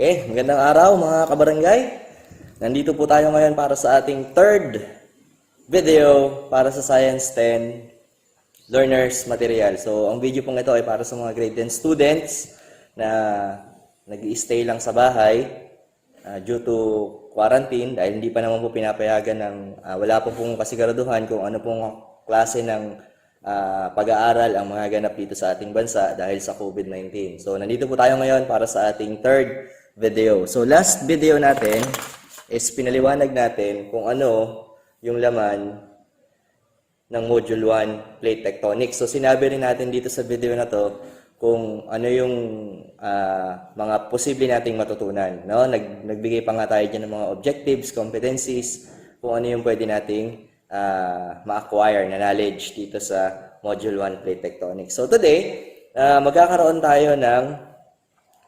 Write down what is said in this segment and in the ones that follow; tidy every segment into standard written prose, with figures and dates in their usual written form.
Magandang araw mga kabarangay. Nandito po tayo ngayon para sa ating third video para sa Science 10 Learners Material. So, ang video pong ito ay para sa mga grade 10 students na nag-i-stay lang sa bahay due to quarantine dahil hindi pa naman po pinapayagan ng wala po pong kasiguraduhan kung ano pong klase ng pag-aaral ang mga ganap dito sa ating bansa dahil sa COVID-19. So, nandito po tayo ngayon para sa ating third video. So, last video natin is pinaliwanag natin kung ano yung laman ng Module 1, Plate Tectonics. So, sinabi rin natin dito sa video na to kung ano yung mga posible nating matutunan. No? Nagbigay pa nga tayo dyan ng mga objectives, competencies, kung ano yung pwede nating ma-acquire na knowledge dito sa Module 1, Plate Tectonics. So, today, magkakaroon tayo ng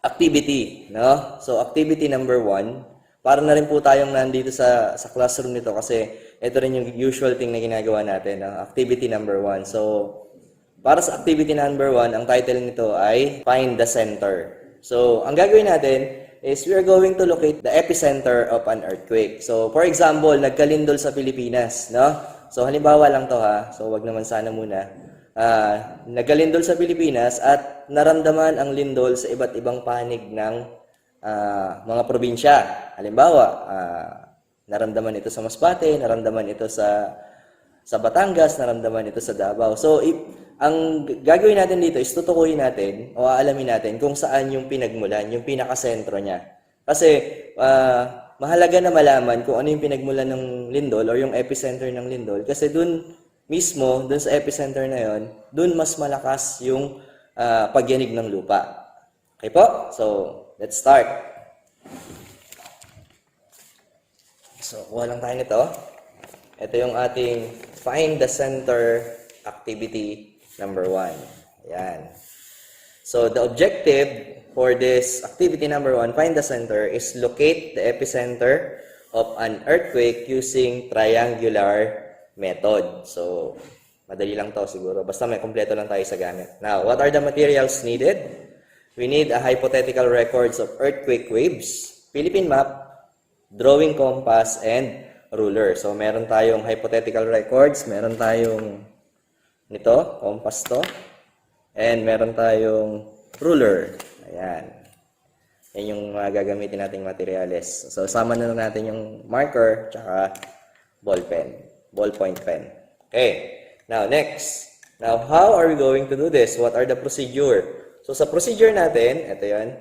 activity, no? So, activity number 1, para na rin po tayong nandito sa classroom nito kasi ito rin yung usual thing na ginagawa natin, activity number 1. So, para sa activity number 1, ang title nito ay Find the Center. So, ang gagawin natin is we are going to locate the epicenter of an earthquake. So, for example, nagkalindol sa Pilipinas, no? So, halimbawa lang to ha. So, wag naman sana muna. Nagkalindol sa Pilipinas at naramdaman ang lindol sa iba't ibang panig ng mga probinsya. Halimbawa, naramdaman ito sa Masbate, naramdaman ito sa Batangas, naramdaman ito sa Davao. So, ang gagawin natin dito is tutukuyin natin o aalamin natin kung saan yung pinagmulan, yung pinakasentro niya. Kasi, mahalaga na malaman kung ano yung pinagmulan ng lindol or yung epicenter ng lindol. Kasi dun mismo, dun sa epicenter na yon, dun mas malakas yung pagyanig ng lupa. Okay po? So, let's start. So, kuha lang tayo nito. Ito yung ating Find the Center activity number 1. Ayan. So, the objective for this activity number 1, Find the Center, is locate the epicenter of an earthquake using triangular method. So, madali lang to siguro. Basta may kompleto lang tayo sa gamit. Now, what are the materials needed? We need a hypothetical records of earthquake waves, Philippine map, drawing compass, and ruler. So, meron tayong hypothetical records, meron tayong nito, compass to, and meron tayong ruler. Ayan. Yan yung mga gagamitin nating materials. So, sama na natin yung marker, tsaka ballpoint pen. Okay. Now, next. Now, how are we going to do this? What are the procedure? So, sa procedure natin, ito yan.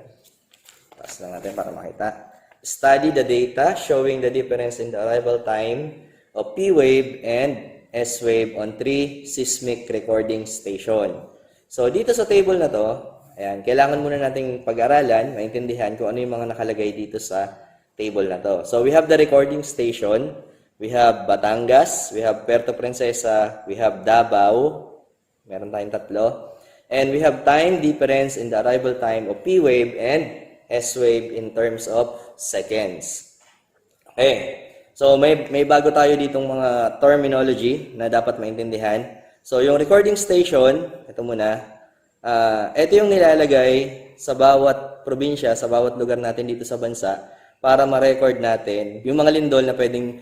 Taas lang natin para makita. Study the data showing the difference in the arrival time of P wave and S wave on 3 seismic recording station. So, dito sa table na to, ayan, kailangan muna nating pag-aralan, maintindihan kung ano yung mga nakalagay dito sa table na to. So, we have the recording station. We have Batangas, we have Puerto Princesa, we have Davao, meron tayong tatlo, and we have time difference in the arrival time of P wave and S wave in terms of seconds. Okay, so may bago tayo ditong mga terminology na dapat maintindihan. So yung recording station, ito muna, ito yung nilalagay sa bawat probinsya, sa bawat lugar natin dito sa bansa para ma-record natin yung mga lindol na pwedeng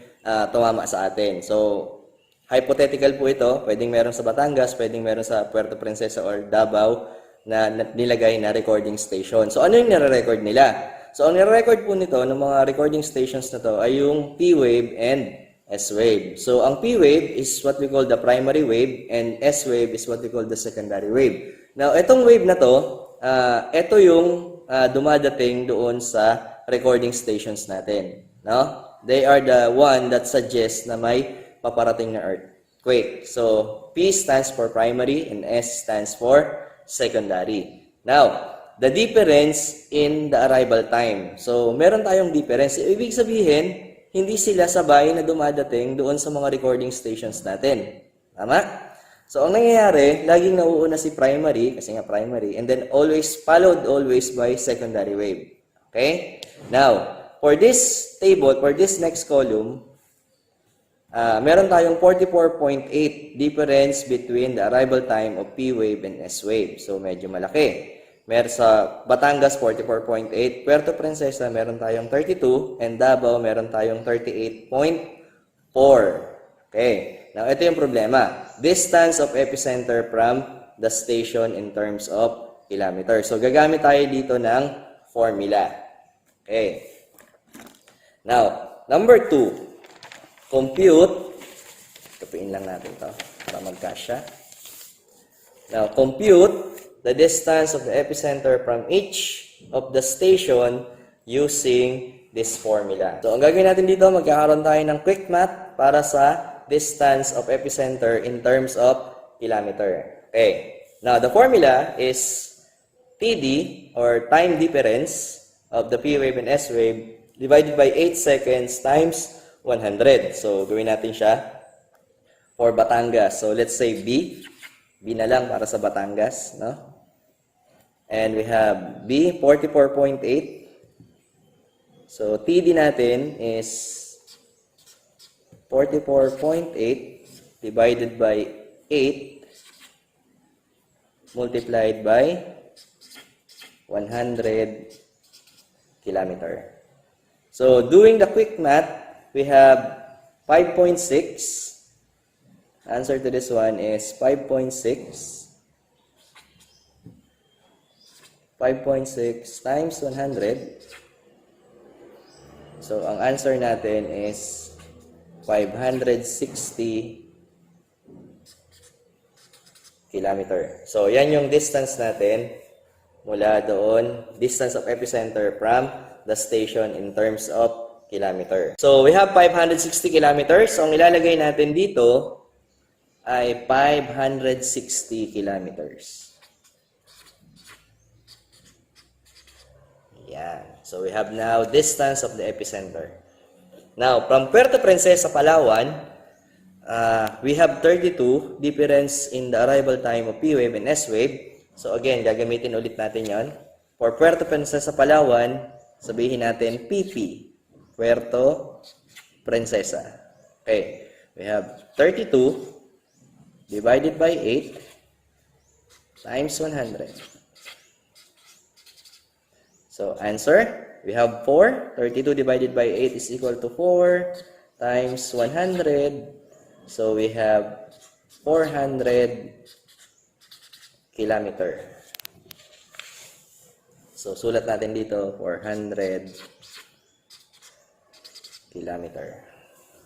tumama sa atin. So, hypothetical po ito. Pwedeng meron sa Batangas, pwedeng meron sa Puerto Princesa or Davao na nilagay na recording station. So, ano yung nire-record nila? So, ang nire-record po nito ng mga recording stations na to ay yung P wave and S wave. So, ang P wave is what we call the primary wave and S wave is what we call the secondary wave. Now, itong wave na to, ito yung dumadating doon sa recording stations natin. No? They are the one that suggests na may paparating na earthquake. So, P stands for primary and S stands for secondary. Now, the difference in the arrival time. So, meron tayong difference. Ibig sabihin, hindi sila sabay na dumadating doon sa mga recording stations natin. Tama? So, ang nangyayari, laging nauuna si primary, kasi nga primary, and then followed always by secondary wave. Okay? Now, for this table, for this next column, meron tayong 44.8 difference between the arrival time of P wave and S wave. So, medyo malaki. sa Batangas 44.8, Puerto Princesa meron tayong 32, and Davao meron tayong 38.4. Okay, now ito yung problema. Distance of epicenter from the station in terms of kilometers. So gagamit tayo dito ng formula. Okay. Now, number 2, compute. Kapiin lang natin to para magkasya. Now, compute the distance of the epicenter from each of the station using this formula. So, ang gagawin natin dito, magkakaroon tayo ng quick math para sa distance of epicenter in terms of kilometer. Okay. Now, the formula is TD, or time difference of the P wave and S wave, divided by 8 seconds times 100. So, gawin natin siya for Batangas. So, let's say B. B na lang para sa Batangas, no? And we have B, 44.8. So, TD natin is 44.8 divided by 8 multiplied by 100 kilometer. So, doing the quick math, we have 5.6. Answer to this one is 5.6. 5.6 times 100. So, ang answer natin is 560 kilometer. So, yan yung distance natin mula doon, distance of epicenter from the station in terms of kilometer. So, we have 560 kilometers. So, ang ilalagay natin dito ay 560 kilometers. Yan. So, we have now distance of the epicenter. Now, from Puerto Princesa, Palawan, we have 32 difference in the arrival time of P wave and S wave. So, again, gagamitin ulit natin yon. For Puerto Princesa, Palawan, sabihin natin PP, Puerto Princesa. Okay, we have 32 divided by 8 times 100. So, answer, we have 4. 32 divided by 8 is equal to 4 times 100. So, we have 400 kilometer. So, sulat natin dito, 400 kilometer.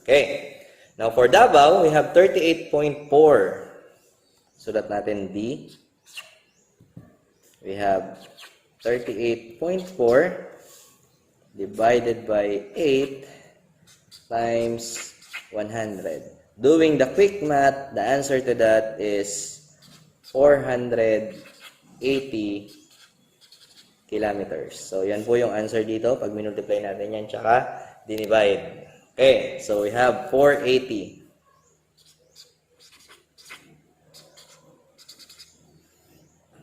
Okay. Now, for Davao, we have 38.4. Sulat natin D. We have 38.4 divided by 8 times 100. Doing the quick math, the answer to that is 480 kilometers. So, yan po yung answer dito. Pag minultiply natin yan, tsaka dinivide. Okay, so we have 480.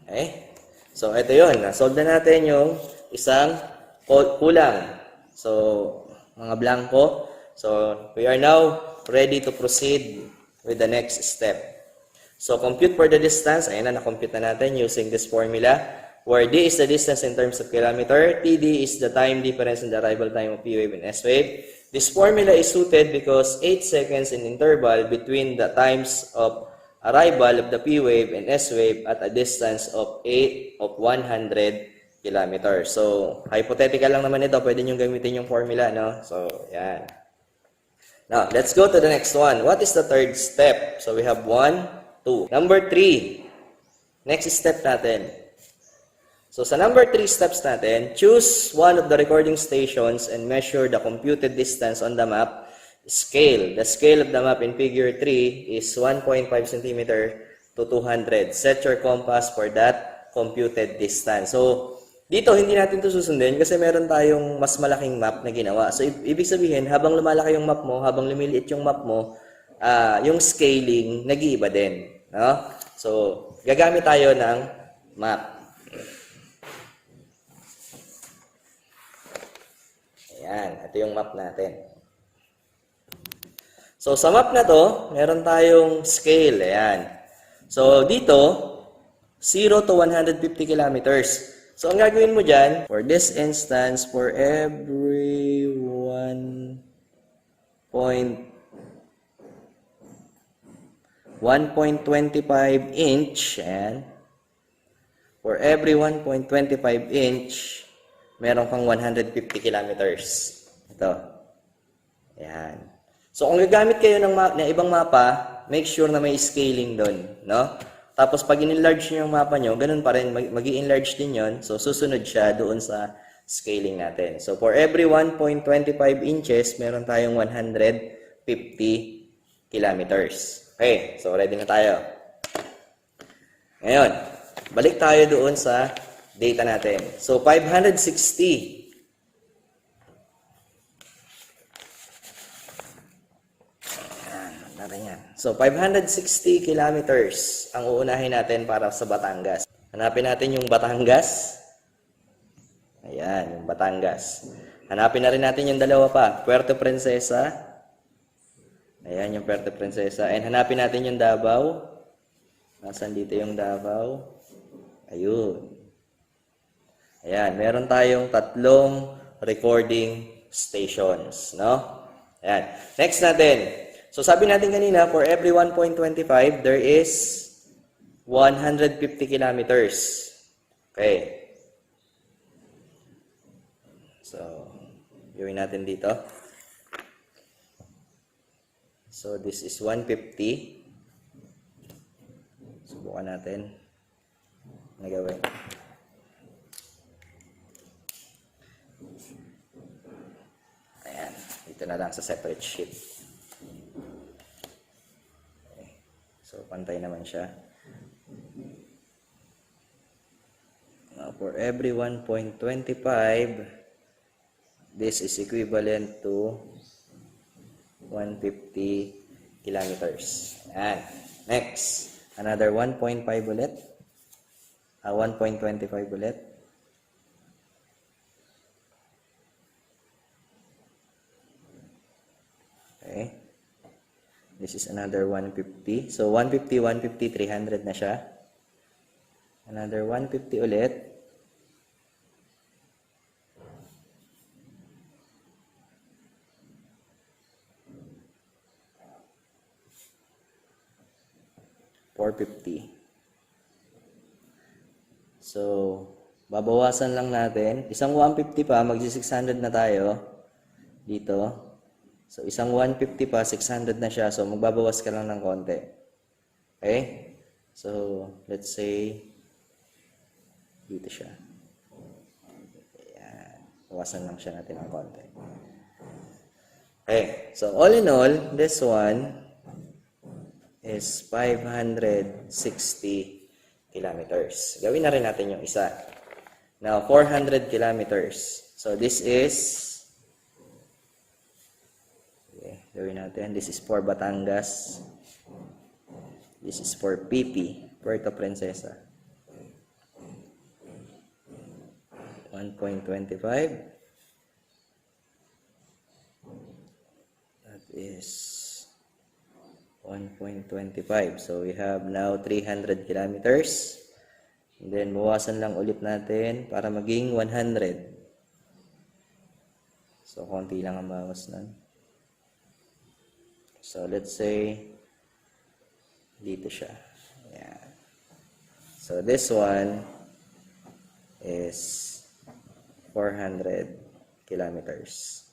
Okay, so ito yun. Nasolve na natin yung isang kulang. So, mga blanco. So, we are now ready to proceed with the next step. So, compute for the distance. Ayan na, na-compute na natin using this formula. Where D is the distance in terms of kilometer, TD is the time difference in the arrival time of P wave and S wave. This formula is suited because 8 seconds in interval between the times of arrival of the P wave and S wave at a distance of 100 kilometers. So, hypothetical lang naman ito. Pwede nyo gamitin yung formula, no? So, yan. Now, let's go to the next one. What is the third step? So, we have 1, 2. Number 3. Next step natin. So, sa number 3 steps natin, choose one of the recording stations and measure the computed distance on the map. Scale. The scale of the map in figure 3 is 1.5 cm to 200. Set your compass for that computed distance. So, dito hindi natin ito susundin kasi meron tayong mas malaking map na ginawa. So, ibig sabihin, habang lumalaki yung map mo, habang lumiliit yung map mo, yung scaling, nag-iiba din. No? So, gagamit tayo ng map. Ayan, ito yung map natin. So, sa map na to, meron tayong scale. Ayan. So, dito, 0 to 150 kilometers. So, ang gagawin mo dyan, for this instance, for every 1.25 inch, ayan, for every 1.25 inch, meron kang 150 kilometers. Ito. Ayan. So, kung gagamit kayo ng ibang mapa, make sure na may scaling doon, no? Tapos, pag in-enlarge nyo yung mapa nyo, ganun pa rin, mag-i-enlarge din yon. So, susunod siya doon sa scaling natin. So, for every 1.25 inches, meron tayong 150 kilometers. Okay, so ready na tayo. Ngayon, balik tayo doon sa data natin. So, 560. So, 560 kilometers ang uunahin natin para sa Batangas. Hanapin natin yung Batangas. Ayan, yung Batangas. Hanapin na rin natin yung dalawa pa. Puerto Princesa. Ayan, yung Puerto Princesa. And hanapin natin yung Davao. Nasaan dito yung Davao? Ayun. Ayan, meron tayong 3 recording stations, no? Ayan. Next natin. So, sabi natin kanina, for every 1.25, there is 150 kilometers. Okay. So, gawin natin dito. So, this is 150. Subukan natin na gawin. Ayan. Dito na lang sa separate sheet. So, pantay naman siya. Now, for every 1.25, this is equivalent to 150 kilometers. And next, another 1.5 ulit. 1.25 ulit. Okay. This is another 150. So, 150, 150, 300 na siya. Another 150 ulit. $450. So, babawasan lang natin. Isang 150 pa, magsi-600 na tayo. Dito. So, isang 150 pa, 600 na siya. So, magbabawas ka lang ng konti. Okay? So, let's say, dito siya. Ayan. Bawasan lang siya natin ng konti. Okay. So, all in all, this one is 560 kilometers. Gawin na rin natin yung isa. Now, 400 kilometers. So, this is gawin natin. This is for Batangas. This is for PP, Puerto Princesa. 1.25. That is 1.25. So, we have now 300 kilometers. And then, bawasan lang ulit natin para maging 100. So, konti lang ang bawas nun. So, let's say, dito siya. Ayan. So, this one is 400 kilometers.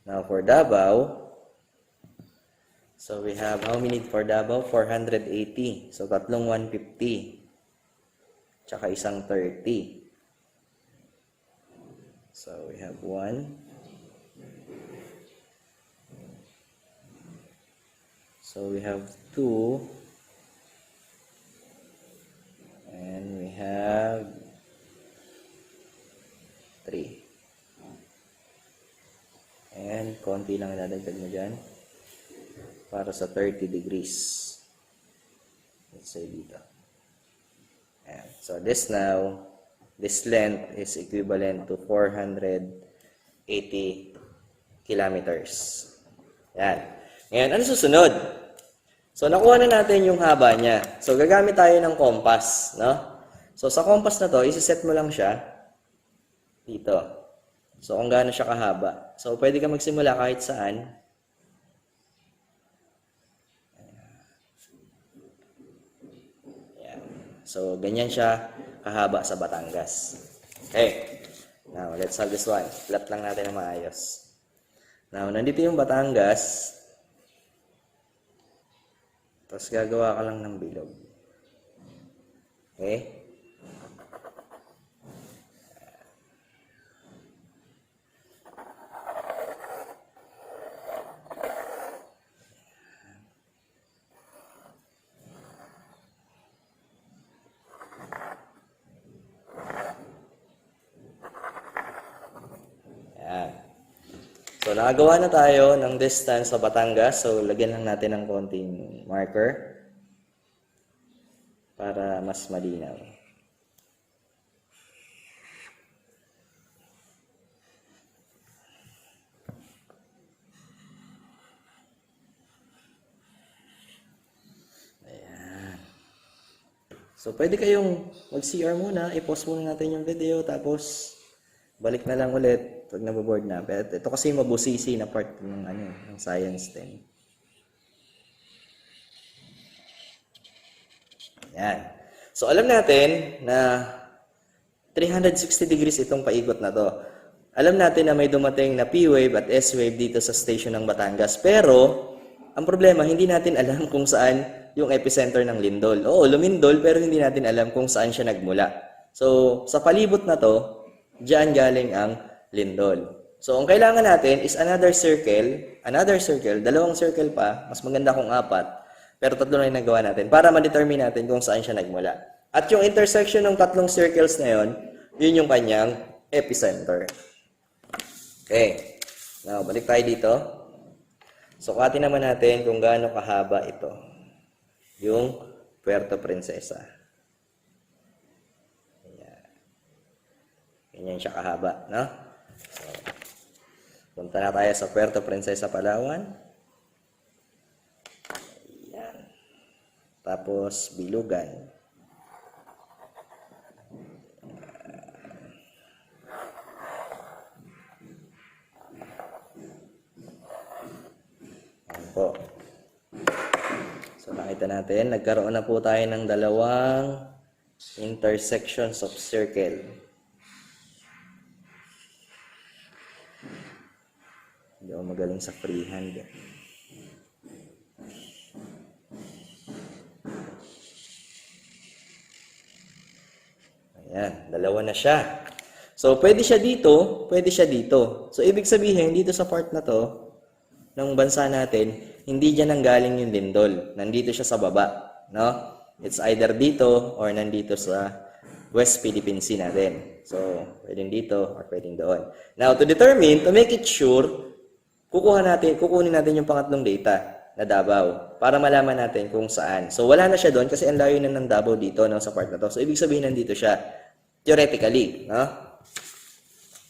Now, for Davao, so we have, how many for Davao? 480. So, tatlong 150. Tsaka isang 30. So, we have 1. So, we have 2, and we have 3. And, konti lang dadagdag mo dyan para sa 30 degrees. Let's say dito. And, so, this now, this length is equivalent to 480 kilometers. Yan. Ngayon, ano susunod? So, nakuha na natin yung haba niya. So, gagamit tayo ng compass, no? So, sa compass na to, isi-set mo lang siya dito. So, kung gaano siya kahaba. So, pwede ka magsimula kahit saan. Ayan. So, ganyan siya kahaba sa Batangas. Okay. Now, let's solve this one. Plot lang natin na maayos. Now, nandito yung Batangas. Tapos gagawa ka lang ng bilog. Okay? Ayan. So, nakagawa na tayo ng distance sa Batangas. So, lagyan lang natin ng konting marker para mas malinaw. Ayan. So, pwede kayong mag-CR muna. I-pause muna natin yung video. Tapos, balik na lang ulit pag naboboard na. Pero ito kasi mabusisi na part ng, ng science din. Yan. So, alam natin na 360 degrees itong paigot na to. Alam natin na may dumating na P-wave at S-wave dito sa station ng Batangas. Pero, ang problema, hindi natin alam kung saan yung epicenter ng lindol. Oo, lumindol, pero hindi natin alam kung saan siya nagmula. So, sa palibot na to, diyan galing ang lindol. So, ang kailangan natin is another circle, dalawang circle pa, mas maganda kung 4, pero 3 na yung nagawa natin para ma-determine natin kung saan siya nagmula. At yung intersection ng 3 circles na yon, yun yung kanyang epicenter. Okay. Now, balik tayo dito. So, kuhatin naman natin kung gaano kahaba ito. Yung Puerto Princesa. Ganyan siya kahaba, no? So, punta na tayo sa Puerto Princesa, Palawan. Ayan. Tapos, Bilugan. Ayan po. So, nakita natin, nagkaroon na po tayo ng dalawang intersections of circle. Hindi ako magaling sa freehand. Ayan, dalawa na siya. So, pwede siya dito, pwede siya dito. So, ibig sabihin, dito sa part na to, ng bansa natin, hindi dyan nanggaling yung lindol. Nandito siya sa baba. No? It's either dito or nandito sa West Philippine Sea natin. So, pwedeng dito or pwedeng doon. Now, to make it sure, kukunin natin yung pangatlong data na Davao para malaman natin kung saan. So, wala na siya doon kasi ang layo na ng Davao dito, no, sa part na to. So, ibig sabihin nandito siya theoretically. No?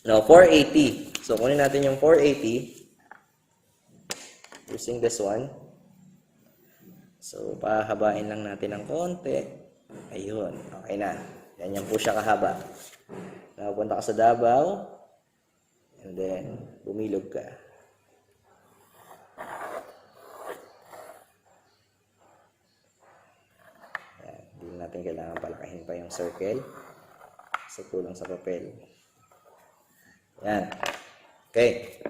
Now, 480. So, kunin natin yung 480 using this one. So, pahabain lang natin ng konti. Ayun. Okay na. Ganyan po siya kahaba. Napunta ka sa Davao and then bumilog ka. Hindi natin kailangan palakahin pa yung circle kasi kulang sa papel. Yan. Okay.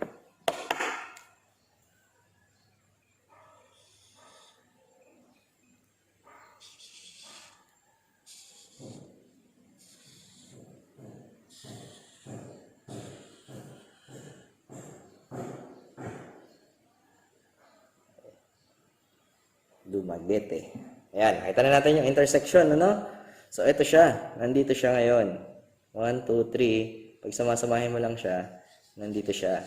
Dumaguete. Ayan, nakita na natin yung intersection, ano? So, ito siya. Nandito siya ngayon. 1, 2, 3. Pag samasamahin mo lang siya, nandito siya.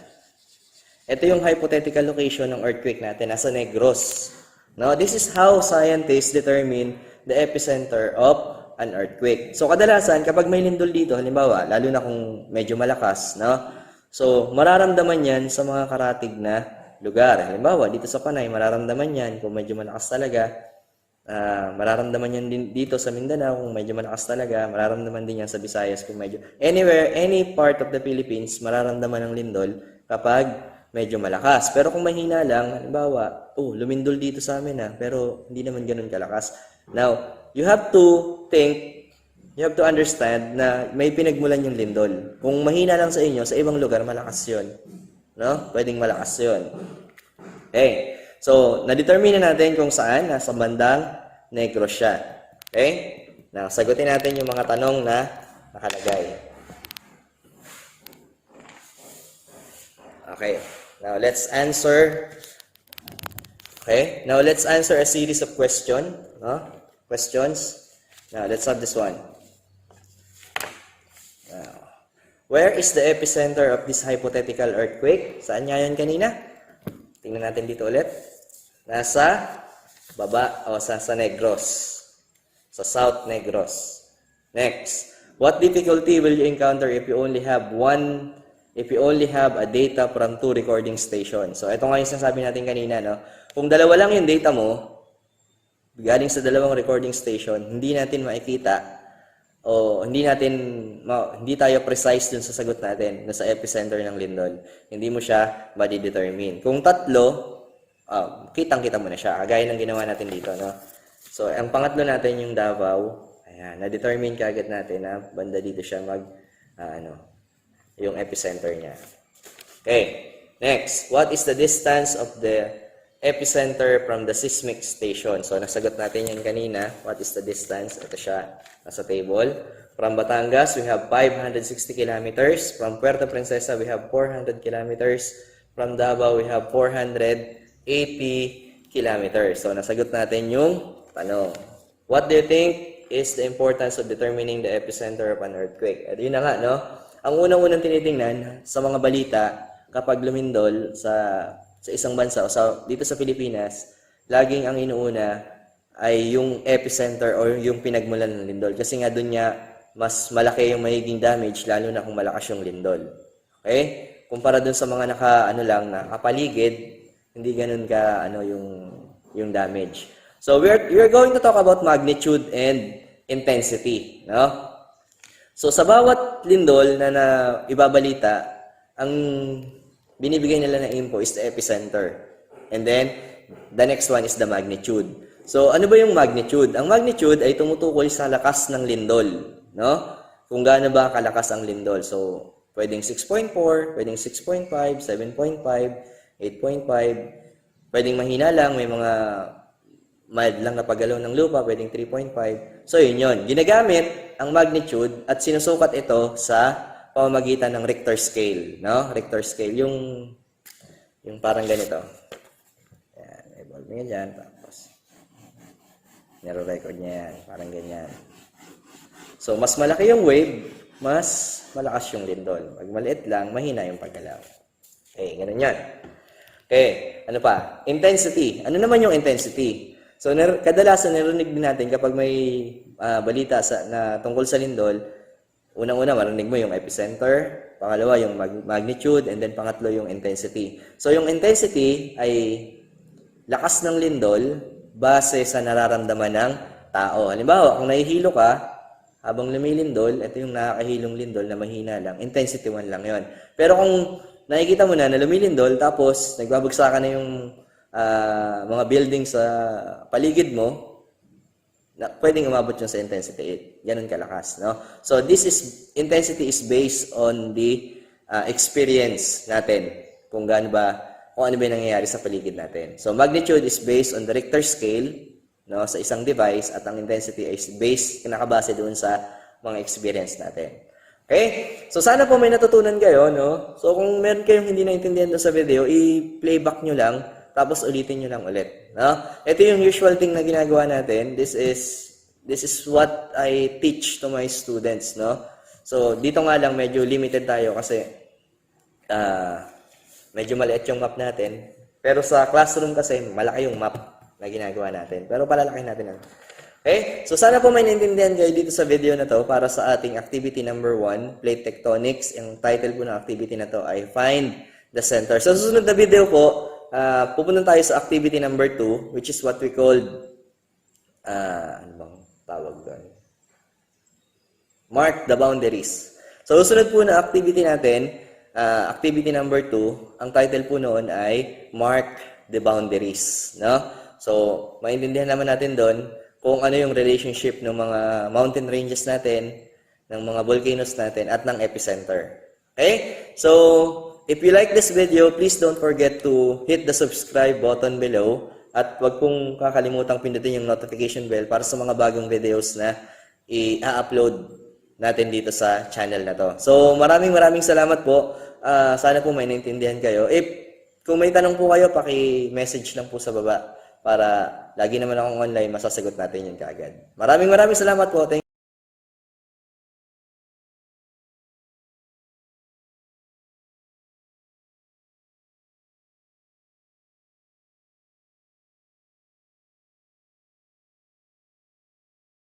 Ito yung hypothetical location ng earthquake natin. Nasa Negros. No? This is how scientists determine the epicenter of an earthquake. So, kadalasan, kapag may lindol dito, halimbawa, lalo na kung medyo malakas, no? So, mararamdaman yan sa mga karatig na lugar. Halimbawa, dito sa Panay, mararamdaman yan kung medyo malakas talaga. Mararamdaman yan din dito sa Mindanao kung medyo malakas talaga. Mararamdaman din yan sa Visayas kung medyo... Anywhere, any part of the Philippines, mararamdaman ng lindol kapag medyo malakas. Pero kung mahina lang, halimbawa, lumindol dito sa amin pero hindi naman ganun kalakas. Now, you have to understand na may pinagmulan yung lindol. Kung mahina lang sa inyo, sa ibang lugar, malakas yun. No? Pwedeng malakas yun. Okay. So, na-determine natin kung saan, nasa bandang Negros siya. Okay? Now, sagutin natin yung mga tanong na nakalagay. Okay. Now, let's answer. Okay? Now, let's answer a series of questions. Now, let's have this one. Now, where is the epicenter of this hypothetical earthquake? Saan nga yan kanina? Tingnan natin dito ulit. Nasa baba o sa Negros. Sa South Negros. Next. What difficulty will you encounter if you only have a data from 2 recording stations? So, ito nga yung sinasabi natin kanina, no? Kung dalawa lang yung data mo, galing sa dalawang recording station, hindi natin makikita o hindi tayo precise dun sa sagot natin na sa epicenter ng lindol. Hindi mo siya ma-determine. Kung tatlo, kitang-kita mo na siya. Kagaya ng ginawa natin dito, no? So, ang pangatlo natin yung Davao. Ayan, na-determine kaagad natin na banda dito siya yung epicenter niya. Okay. Next, what is the distance of the epicenter from the seismic station? So, nasagot natin yan kanina. What is the distance? Ito siya. Nasa table. From Batangas, we have 560 kilometers. From Puerto Princesa, we have 400 kilometers. From Davao, we have 480 kilometers. So, nasagot natin yung tanong. What do you think is the importance of determining the epicenter of an earthquake? At yun na nga, no? Ang unang-unang tinitingnan sa mga balita kapag lumindol sa isang bansa o dito sa Pilipinas, laging ang inuuna ay yung epicenter o yung pinagmulan ng lindol. Kasi nga doon niya mas malaki yung magiging damage lalo na kung malakas yung lindol. Okay? Kumpara doon sa mga nakapaligid, hindi ganoon ka yung damage. So we're going to talk about magnitude and intensity, no? So sa bawat lindol na ibabalita, ang binibigay nila na info is the epicenter. And then, the next one is the magnitude. So, ano ba yung magnitude? Ang magnitude ay tumutukoy sa lakas ng lindol, no? Kung gaano ba kalakas ang lindol. So, pwedeng 6.4, pwedeng 6.5, 7.5, 8.5, pwedeng mahina lang, may mga mild lang na paggalaw ng lupa, pwedeng 3.5. So, yun. Ginagamit ang magnitude at sinusukat ito sa pamamagitan ng Richter scale, no? Richter scale, yung parang ganito. Yan, i-bulb niya dyan, tapos nire-record niya yan, parang ganyan. So, mas malaki yung wave, mas malakas yung lindol. Pag maliit lang, mahina yung paggalaw. Okay, ganun yan. Okay, ano pa? Intensity. Ano naman yung intensity? So, kadalasan narinig din natin kapag may balita na tungkol sa lindol, unang-una, marinig mo yung epicenter, pangalawa, yung magnitude, and then pangatlo, yung intensity. So, yung intensity ay lakas ng lindol base sa nararamdaman ng tao. Halimbawa, kung nahihilo ka, habang lumilindol, ito yung nakakahilong lindol na mahina lang, intensity 1 lang yon. Pero kung nakikita mo na lumilindol, tapos nagbabagsakan na yung mga building sa paligid mo, pwedeng umabot yun sa intensity 8. Ganun kalakas, no? So, intensity is based on the experience natin. Kung ano ba yung nangyayari sa paligid natin. So, magnitude is based on the Richter scale, no, sa isang device, at ang intensity is kinakabase doon sa mga experience natin. Okay? So, sana po may natutunan kayo, no? So, kung meron kayong hindi naintindihan doon sa video, i-playback nyo lang, tapos ulitin nyo lang ulit. No? Ito yung usual thing na ginagawa natin. This is what I teach to my students. No? So, dito nga lang medyo limited tayo kasi medyo maliit yung map natin. Pero sa classroom kasi, malaki yung map na ginagawa natin. Pero palalaki natin lang. Okay? So, sana po may naintindihan kayo dito sa video na to para sa ating activity number 1, plate tectonics. Ang title po ng activity na to ay Find the Center. So, susunod na video po, pupunta tayo sa activity number 2, which is what we called, ano bang tawag doon? Mark the boundaries. So, susunod po na activity natin, activity number 2, ang title po noon ay Mark the boundaries. No? So, maintindihan naman natin doon kung ano yung relationship ng mga mountain ranges natin, ng mga volcanoes natin, at ng epicenter. Okay? So, if you like this video, please don't forget to hit the subscribe button below at wag pong kakalimutang pindutin yung notification bell para sa mga bagong videos na i-upload natin dito sa channel na to. So, maraming salamat po. Sana po may naintindihan kayo. Kung may tanong po kayo, paki-message lang po sa baba para lagi naman akong online, masasagot natin yun kaagad. Maraming salamat po. Thank